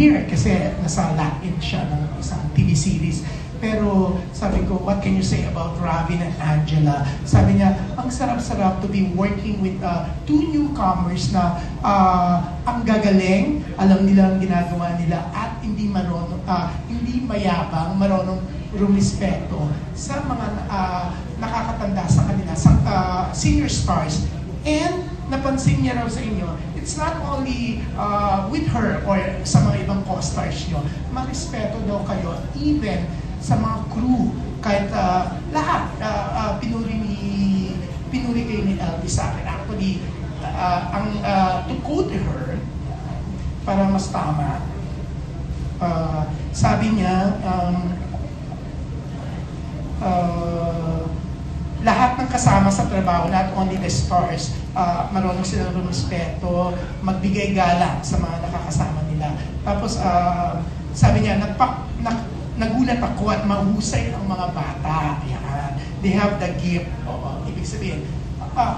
here kasi nasa lock-in siya ng isang TV series. Pero sabi ko, what can you say about Ravin and Angela? Sabi niya, ang sarap-sarap to be working with two newcomers na ang gagaling, alam nila ang ginagawa nila at hindi mayabang, marunong rumispeto sa mga nakakatanda sa kanila, sa senior stars. And napansin niya raw sa inyo, it's not only with her or sa mga ibang co-stars nyo, marespeto daw kayo, even sa mga crew, kahit lahat, pinuri kayo ni LB sa akin. Actually, to quote her, para mas tama, sabi niya, lahat ng kasama sa trabaho, not only the stars, marunong silang rumispeto, magbigay galang sa mga nakakasama nila. Tapos, sabi niya, nagulat ako at mahusay ang mga bata. Yan. They have the gift. Ibig sabihin,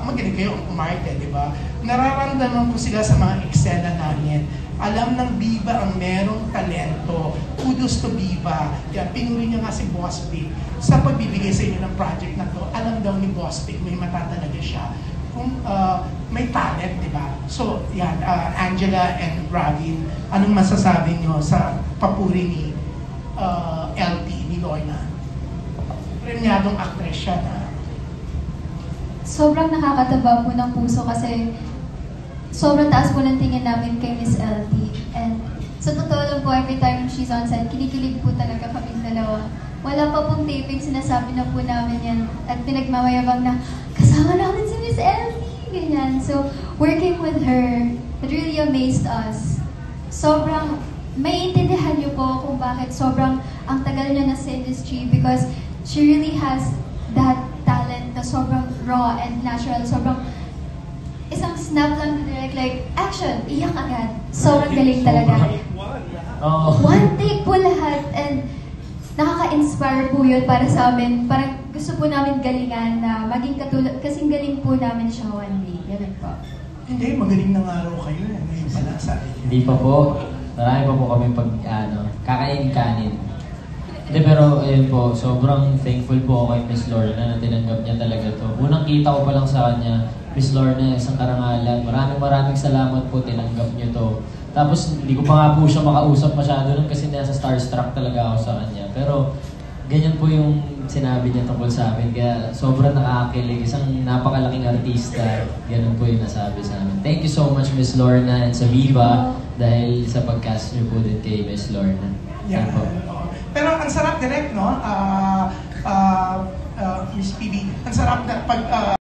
magaling kayo umarte, di ba? Nararamdaman ko sila sa mga eksena namin. Alam ng Viva ang merong talento. Kudos to Viva. Yan, pinuri niya nga si Boss Big sa pagbibigay sa inyo ng project na to. Alam daw ni Boss Big, may mata talaga siya. Kung may talent, di ba? So, yan, Angela and Ravin, anong masasabi niyo sa papuri ni LT, ni Lorna? Premiadong actress siya na. Sobrang nakakataba po ng puso kasi sobrang taas po ng tingin namin kay Miss LT. And sa totoo lang po, every time she's on set, kinikilig po talaga kami dalawa. Wala pa pong taping, sinasabi na po namin yan at pinagmamayabang na kasama namin si Miss LT, ganyan. So, working with her, it really amazed us. Sobrang, may intindihan niyo po kung bakit sobrang ang tagal niya na sa industry because she really has that talent na sobrang raw and natural, sobrang isang snap lang direct, like, action, iyak agad. Sobrang galing talaga. One take po lahat and nakaka-inspire po yun para sa amin. Parang gusto po namin galingan na maging katulad, kasing galing po namin siya one day. Ganun po. Hindi, magaling ng araw kayo. Ngayon pala sa akin. Hindi pa po. Marami pa po kami kakain-kanin. Hindi, pero ayun po, sobrang thankful po ako kay Miss Lorna na tinanggap niya talaga to. Unang kita ko pa lang sa kanya, Miss Lorna, isang karangalan. Maraming salamat po, tinanggap niyo to. Tapos, hindi ko pa nga po siya makausap masyado nun kasi nasa starstruck talaga ako sa kanya. Pero, ganyan po yung sinabi niya tungkol sa amin. Kaya, sobrang nakakakilig. Isang napakalaking artista. Ganun po yung nasabi sa amin. Thank you so much, Miss Lorna and sa Viva dahil sa pagcast niyo po din kay Miss Lorna. Yeah. Pero ang sarap direct, no? Miss PB, ang sarap na pag